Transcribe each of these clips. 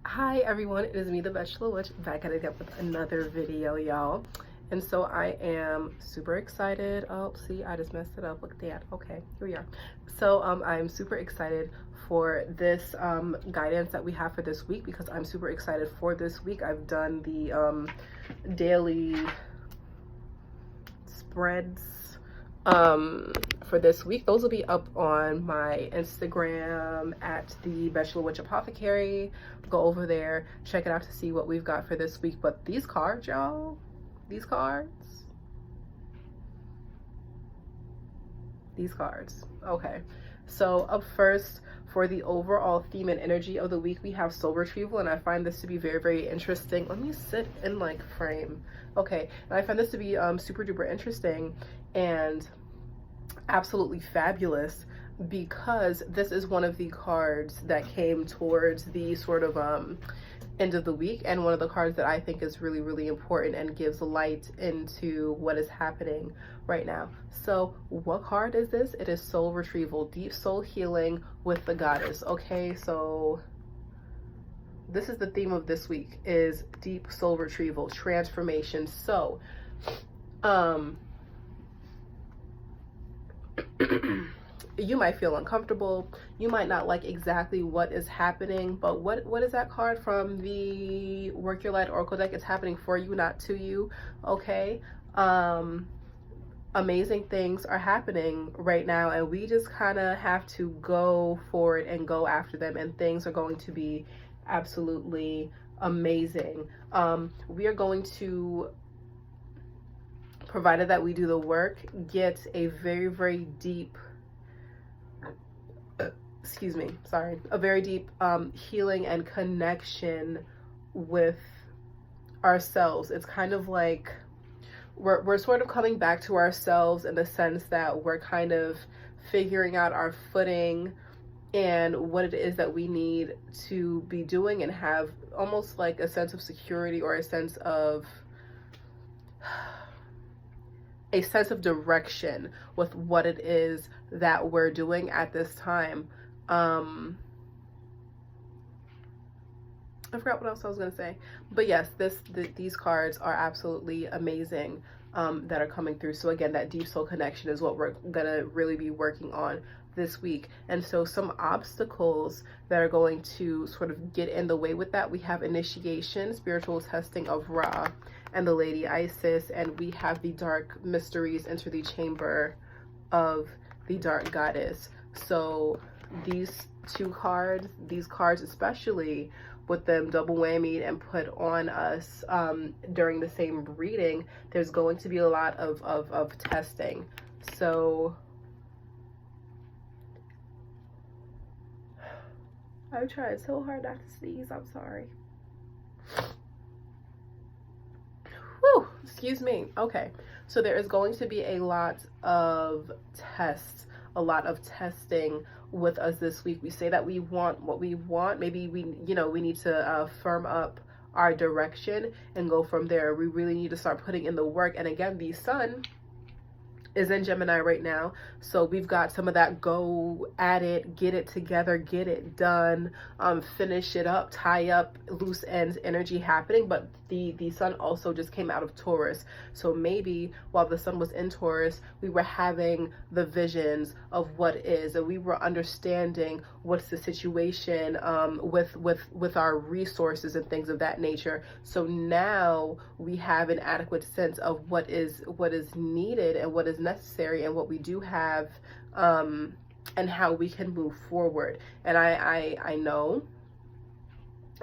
Hi everyone, it is me, the Vegetable Witch, back at it again with another video, y'all. And so I am super excited. Oh, see, I just messed it up. Look at that. Okay, here we are. So I'm super excited for this guidance that we have for this week because I'm super excited for this week. I've done the daily spreads for this week. Those will be up on my Instagram at the Vegetable Witch Apothecary. Go over there, check it out to see what we've got for this week. But these cards, y'all, these cards, okay. So up first, for the overall theme and energy of the week, we have soul retrieval, and I find this to be very, very interesting. Let me sit in like frame. Okay, and I find this to be super duper interesting and absolutely fabulous because this is one of the cards that came towards the sort of end of the week, and one of the cards that I think is really, really important and gives light into what is happening right now. So what card is this? It is soul retrieval, deep soul healing with the goddess. Okay, so this is the theme of this week, is deep soul retrieval, transformation. So you might feel uncomfortable, you might not like exactly what is happening, but what is that card from the Work Your Light Oracle deck? It's happening for you, not to you. Okay, amazing things are happening right now, and we just kind of have to go for it and go after them, and things are going to be absolutely amazing. We are going to, provided that we do the work, get a very, very deep, a very deep healing and connection with ourselves. It's kind of like we're sort of coming back to ourselves in the sense that we're kind of figuring out our footing and what it is that we need to be doing, and have almost like a sense of security or a sense of direction with what it is that we're doing at this time. I forgot what else I was going to say, but yes, these cards are absolutely amazing that are coming through. So again, that deep soul connection is what we're gonna really be working on this week. And so some obstacles that are going to sort of get in the way with that, we have initiation, spiritual testing of Ra and the Lady Isis, and we have the dark mysteries, enter the chamber of the dark goddess. So these cards especially, with them double whammied and put on us during the same reading, there's going to be a lot of testing. So I tried so hard not to sneeze, I'm sorry. Whew, excuse me. Okay, so there is going to be a lot of tests, a lot of testing with us this week. We say that we want what we want. Maybe we need to firm up our direction and go from there. We really need to start putting in the work. And again, the sun is in Gemini right now, so we've got some of that go at it, get it together, get it done, finish it up, tie up loose ends energy happening. But the sun also just came out of Taurus, so maybe while the sun was in Taurus, we were having the visions of what is, and we were understanding what's the situation with our resources and things of that nature. So now we have an adequate sense of what is needed and what is necessary, and what we do have, and how we can move forward. And I know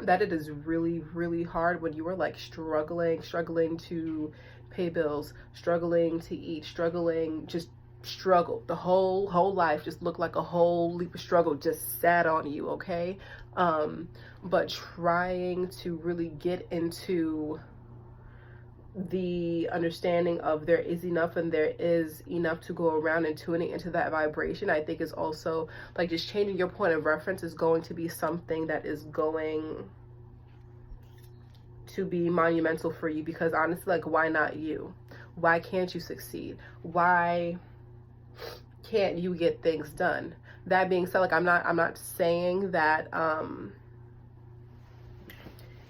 that it is really, really hard when you are like struggling to pay bills, struggling to eat, just struggle. The whole life just looked like a whole leap of struggle just sat on you, okay? But trying to really get into the understanding of there is enough and there is enough to go around, and tuning into that vibration, I think is also like just changing your point of reference is going to be something that is going to be monumental for you. Because honestly, like, why not you? Why can't you succeed? Why can't you get things done? That being said, like, I'm not saying that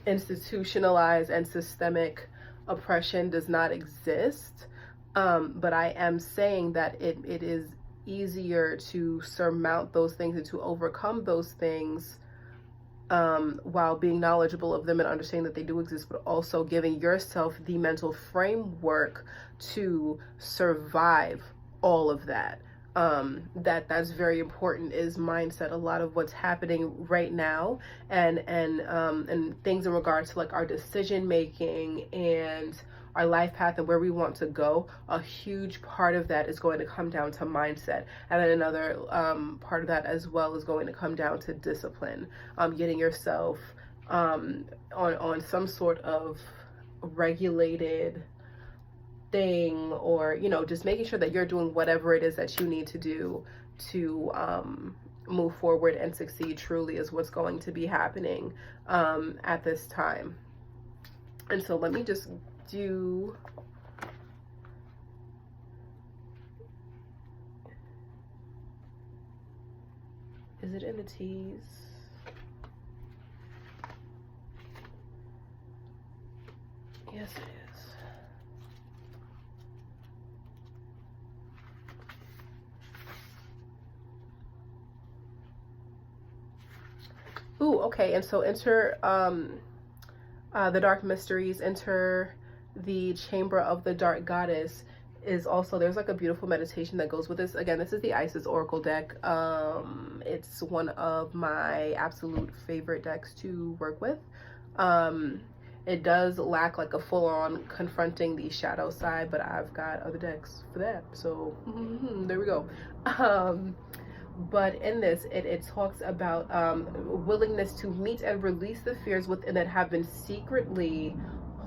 institutionalized and systemic oppression does not exist. But I am saying that it is easier to surmount those things and to overcome those things, while being knowledgeable of them and understanding that they do exist, but also giving yourself the mental framework to survive all of that. That's very important, is mindset. A lot of what's happening right now, and things in regards to like our decision making and our life path and where we want to go, a huge part of that is going to come down to mindset. And then another part of that as well is going to come down to discipline, getting yourself on some sort of regulated thing, or just making sure that you're doing whatever it is that you need to do to move forward and succeed truly, is what's going to be happening at this time. And so let me just do is it in the T's? Yes, it is. Ooh, okay. And so enter the dark mysteries, enter the chamber of the dark goddess is also, there's like a beautiful meditation that goes with this. Again, this is the Isis Oracle deck. It's one of my absolute favorite decks to work with. It does lack like a full-on confronting the shadow side, but I've got other decks for that. So there we go. But in this, it talks about willingness to meet and release the fears within that have been secretly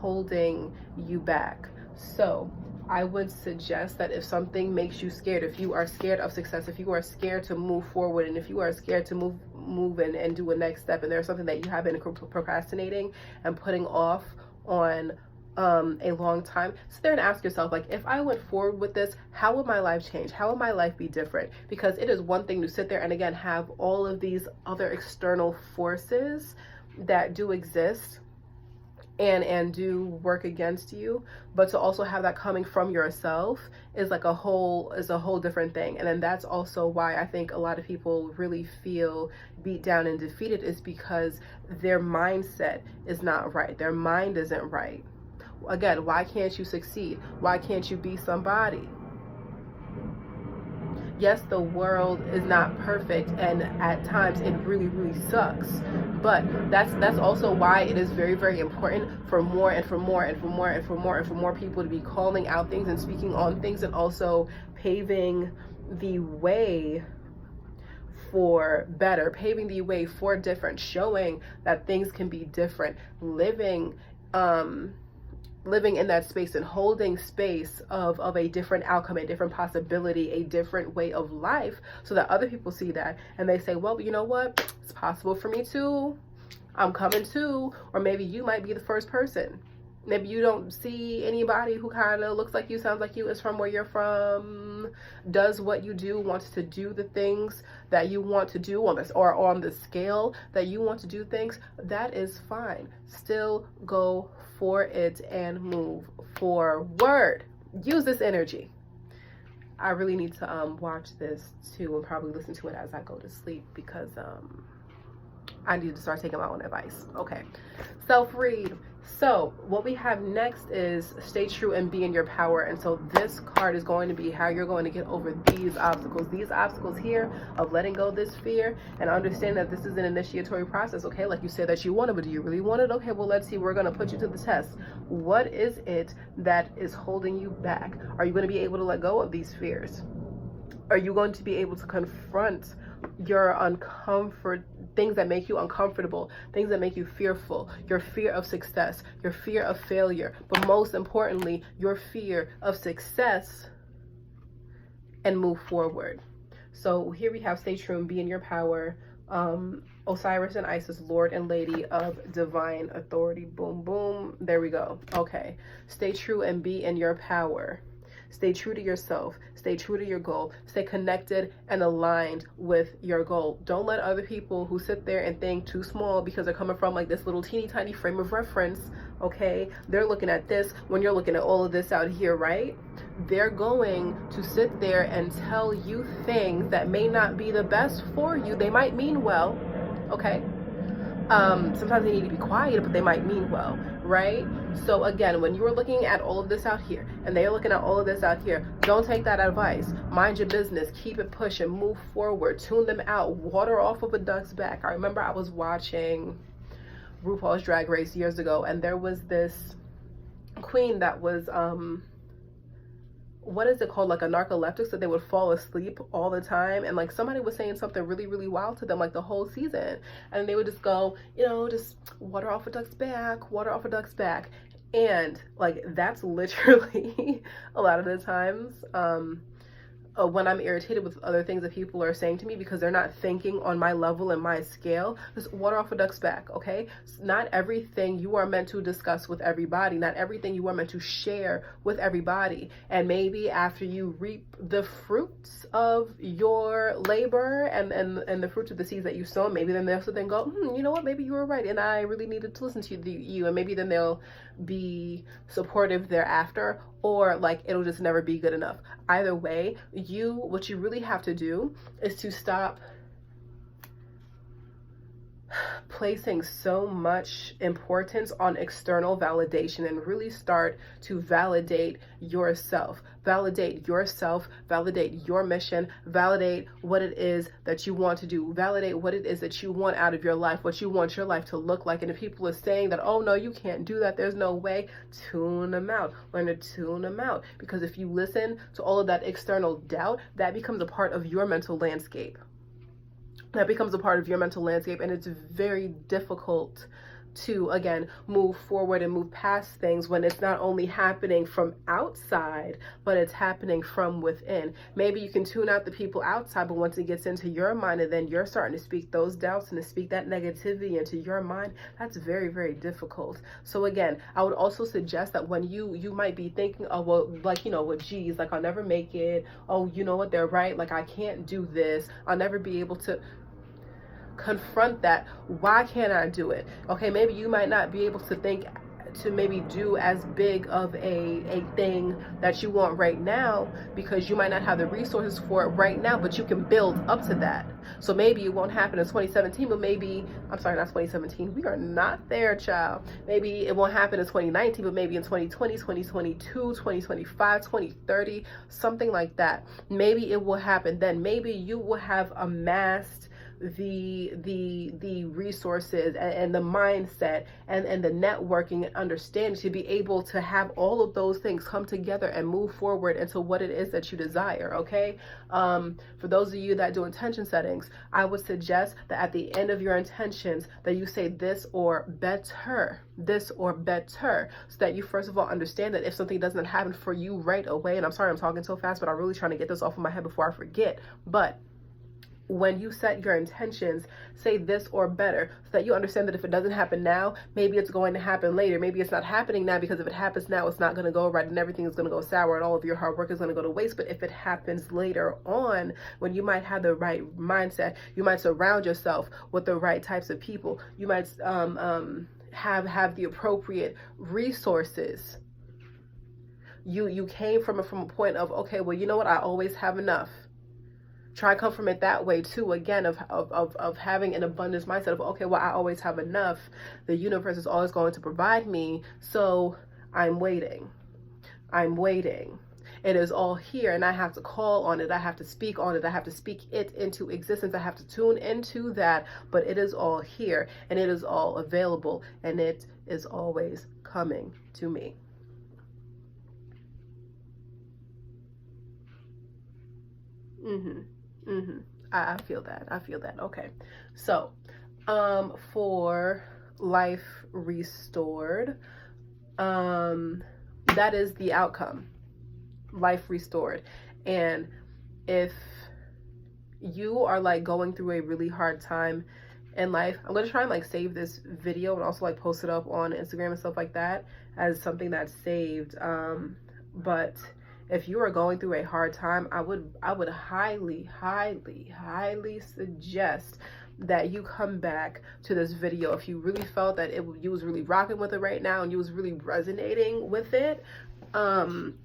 holding you back. So I would suggest that if something makes you scared, if you are scared of success, if you are scared to move forward, and if you are scared to move and do a next step, and there's something that you have been procrastinating and putting off on a long time, sit there and ask yourself, like, if I went forward with this, how would my life change? How would my life be different? Because it is one thing to sit there and again have all of these other external forces that do exist and do work against you, but to also have that coming from yourself is like a whole different thing. And then that's also why I think a lot of people really feel beat down and defeated, is because their mindset is not right. Their mind isn't right. Again, why can't you succeed? Why can't you be somebody? Yes, the world is not perfect, and at times it really, really sucks. But that's also why it is very, very important for more and for more and for more and for more and for more people to be calling out things and speaking on things, and also paving the way for better, paving the way for different, showing that things can be different, living in that space and holding space of a different outcome, a different possibility, a different way of life, so that other people see that and they say, well, you know what, it's possible for me too, I'm coming too. Or maybe you might be the first person. Maybe you don't see anybody who kind of looks like you, sounds like you, is from where you're from, does what you do, wants to do the things that you want to do on this, or on the scale that you want to do things. That is fine. Still go for it and move forward. Use this energy. I really need to watch this too, and probably listen to it as I go to sleep, because I need to start taking my own advice. Okay, self-read. So what we have next is stay true and be in your power. And so this card is going to be how you're going to get over these obstacles here of letting go of this fear, and understand that this is an initiatory process. Okay, like you said that you want it, but do you really want it? Okay, well, let's see. We're going to put you to the test. What is it that is holding you back? Are you going to be able to let go of these fears? Are you going to be able to confront your things that make you uncomfortable, things that make you fearful, your fear of success, your fear of failure, but most importantly, your fear of success, and move forward? So here we have stay true and be in your power. Osiris and Isis, Lord and Lady of Divine Authority. Boom, boom. There we go. Okay. Stay true and be in your power. Stay true to yourself. Stay true to your goal. Stay connected and aligned with your goal. Don't let other people who sit there and think too small because they're coming from like this little teeny tiny frame of reference, okay? They're looking at this when you're looking at all of this out here, right? They're going to sit there and tell you things that may not be the best for you. They might mean well, okay? Sometimes they need to be quiet, but they might mean well, right? So again, when you are looking at all of this out here and they're looking at all of this out here, don't take that advice. Mind your business, keep it pushing, move forward, tune them out, water off of a duck's back. I remember I was watching RuPaul's Drag Race years ago, and there was this queen that was what is it called, like a narcoleptic, so they would fall asleep all the time, and like somebody was saying something really really wild to them like the whole season, and they would just go, you know, just water off a duck's back, water off a duck's back. And like that's literally a lot of the times when I'm irritated with other things that people are saying to me because they're not thinking on my level and my scale. Just water off a duck's back, okay? Not everything you are meant to discuss with everybody. Not everything you are meant to share with everybody. And maybe after you reap the fruits of your labor and the fruits of the seeds that you sow, maybe then they'll then go, you know what? Maybe you were right, and I really needed to listen to you. And maybe then they'll be supportive thereafter, or like it'll just never be good enough. Either way, what you really have to do is to stop placing so much importance on external validation and really start to validate yourself. Validate yourself, validate your mission, validate what it is that you want to do, validate what it is that you want out of your life, what you want your life to look like. And if people are saying that, oh no, you can't do that, there's no way, tune them out. Learn to tune them out. Because if you listen to all of that external doubt, that becomes a part of your mental landscape. That becomes a part of your mental landscape, and it's very difficult to, again, move forward and move past things when it's not only happening from outside, but it's happening from within. Maybe you can tune out the people outside, but once it gets into your mind and then you're starting to speak those doubts and to speak that negativity into your mind, that's very, very difficult. So again, I would also suggest that when you might be thinking, oh, well, like, you know, well, geez, like I'll never make it. Oh, you know what, they're right. Like I can't do this. I'll never be able to. Confront that. Why can't I do it? Okay, maybe you might not be able to think to maybe do as big of a thing that you want right now because you might not have the resources for it right now, but you can build up to that. So maybe it won't happen in 2017, but maybe, I'm sorry, not 2017, we are not there, child. Maybe it won't happen in 2019, but maybe in 2020, 2022, 2025, 2030, something like that. Maybe it will happen then. Maybe you will have amassed the resources and the mindset and the networking and understanding to be able to have all of those things come together and move forward into what it is that you desire. Okay, for those of you that do intention settings, I would suggest that at the end of your intentions that you say this or better, so that you first of all understand that if something doesn't happen for you right away, and I'm sorry I'm talking so fast, but I'm really trying to get this off of my head before I forget, but when you set your intentions, say this or better, so that you understand that if it doesn't happen now, maybe it's going to happen later. Maybe it's not happening now because if it happens now, it's not going to go right and everything is going to go sour and all of your hard work is going to go to waste. But if it happens later on, when you might have the right mindset, you might surround yourself with the right types of people. You might have the appropriate resources. You came from a point of, okay, well, you know what? I always have enough. Try to come from it that way too, again, of having an abundance mindset of, okay, well, I always have enough. The universe is always going to provide me, so I'm waiting. It is all here, and I have to call on it. I have to speak on it. I have to speak it into existence. I have to tune into that, but it is all here, and it is all available, and it is always coming to me. I feel that. Okay. So, for life restored, that is the outcome. Life restored. And if you are like going through a really hard time in life, I'm going to try and like save this video and also like post it up on Instagram and stuff like that as something that's saved. But If you are going through a hard time, I would highly suggest that you come back to this video. If you really felt that you was really rocking with it right now and you was really resonating with it, come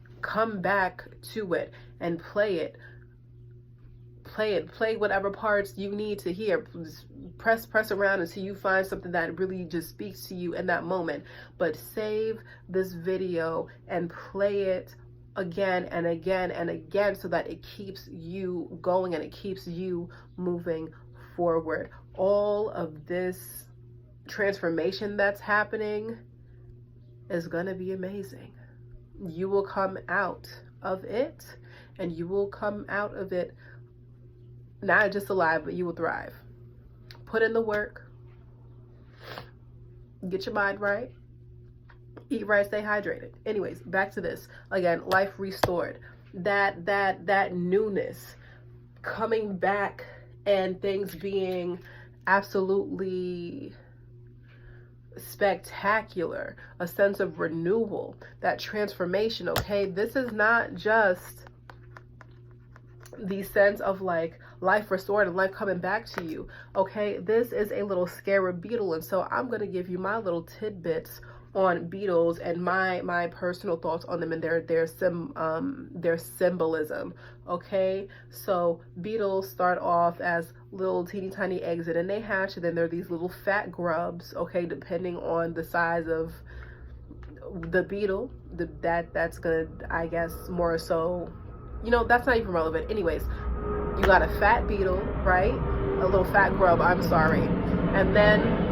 back to it and play whatever parts you need to hear. Press around until you find something that really just speaks to you in that moment. But save this video and play it again and again and again, so that it keeps you going and it keeps you moving forward. All of this transformation that's happening is gonna be amazing. You will come out of it, and you will come out of it not just alive, but you will thrive. Put in the work, get your mind right, eat right, stay hydrated. Anyways, back to this. Again, life restored. That newness coming back and things being absolutely spectacular, a sense of renewal, that transformation. Okay, this is not just the sense of like life restored and life coming back to you. Okay, this is a little scarab beetle, and so I'm gonna give you my little tidbits on beetles and my personal thoughts on them and their symbolism. Okay, so beetles start off as little teeny tiny eggs, and then they hatch, and then they're these little fat grubs. Okay, depending on the size of the beetle, that's gonna, I guess, more so, you know, that's not even relevant. Anyways, you got a fat beetle, right? A little fat grub, I'm sorry. And then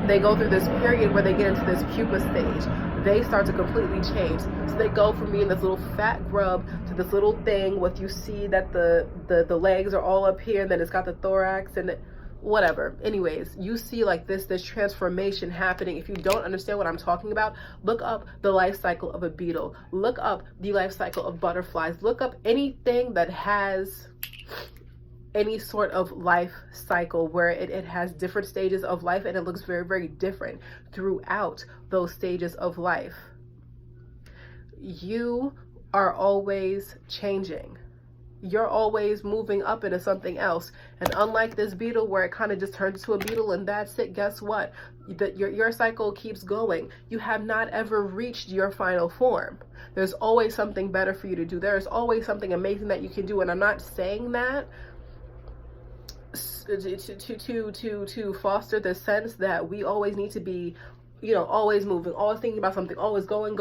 they go through this period where they get into this pupa stage. They start to completely change. So they go from being this little fat grub to this little thing with, you see that the legs are all up here, and then it's got the thorax and whatever. Anyways, you see like this transformation happening. If you don't understand what I'm talking about, look up the life cycle of a beetle. Look up the life cycle of butterflies. Look up anything that has any sort of life cycle where it has different stages of life, and it looks very, very different throughout those stages of life. You are always changing. You're always moving up into something else. And unlike this beetle where it kind of just turns into a beetle and that's it, guess what? Your cycle keeps going. You have not ever reached your final form. There's always something better for you to do. There's always something amazing that you can do. And I'm not saying that to foster the sense that we always need to be, you know, always moving, always thinking about something, always going.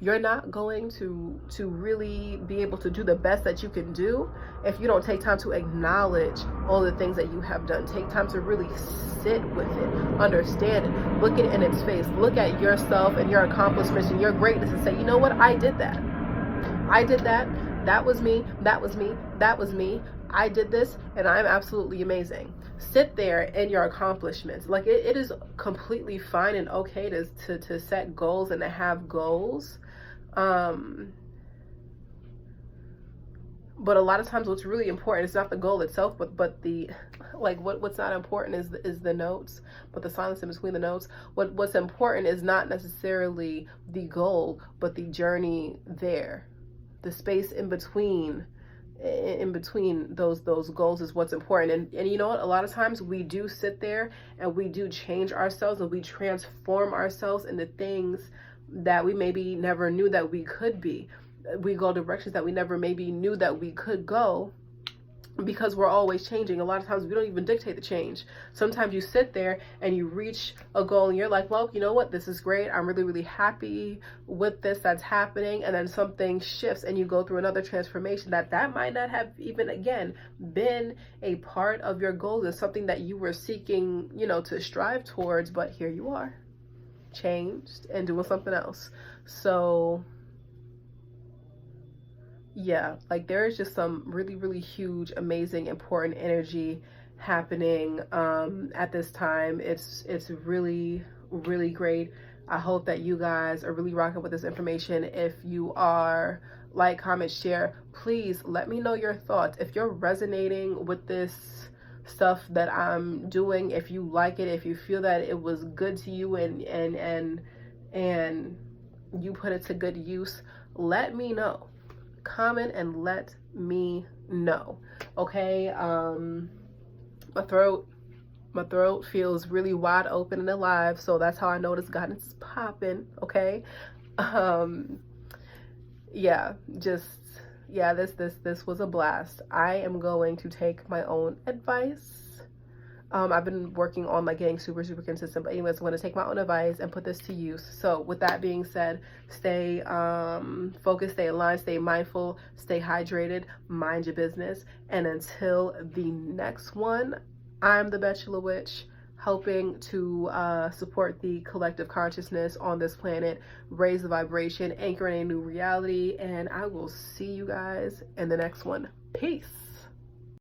You're not going to really be able to do the best that you can do if you don't take time to acknowledge all the things that you have done. Take time to really sit with it, understand it, look it in its face, look at yourself and your accomplishments and your greatness, and say, you know what, I did that. That was me. I did this, and I'm absolutely amazing. Sit there in your accomplishments. Like it is completely fine and okay to set goals and to have goals. But a lot of times what's really important is not the goal itself, but the, like, what's not important is the notes, but the silence in between the notes. What's important is not necessarily the goal, but the journey there. The space in between those goals is what's important. And you know what, a lot of times we do sit there and we do change ourselves and we transform ourselves into things that we maybe never knew that we could be. We go directions that we never maybe knew that we could go, because we're always changing. A lot of times we don't even dictate the change. Sometimes you sit there and you reach a goal and you're like, well, you know what, this is great, I'm really, really happy with this that's happening, and then something shifts and you go through another transformation that might not have even, again, been a part of your goals. It's something that you were seeking, you know, to strive towards, but here you are, changed and doing something else. So yeah, like there is just some really, really huge, amazing, important energy happening at this time. It's really, really great. I hope that you guys are really rocking with this information. If you are, like, comment, share. Please let me know your thoughts. If you're resonating with this stuff that I'm doing, if you like it, if you feel that it was good to you and you put it to good use, let me know. Comment and let me know. Okay. My throat feels really wide open and alive, so that's how I know this guidance is popping. Okay. Yeah, this was a blast. I am going to take my own advice. I've been working on like getting super consistent, but anyways, I'm going to take my own advice and put this to use. So with that being said, stay focused, stay aligned, stay mindful, stay hydrated, mind your business, and until the next one, I'm the Bachelor Witch, helping to support the collective consciousness on this planet, raise the vibration, anchor in a new reality, and I will see you guys in the next one. Peace.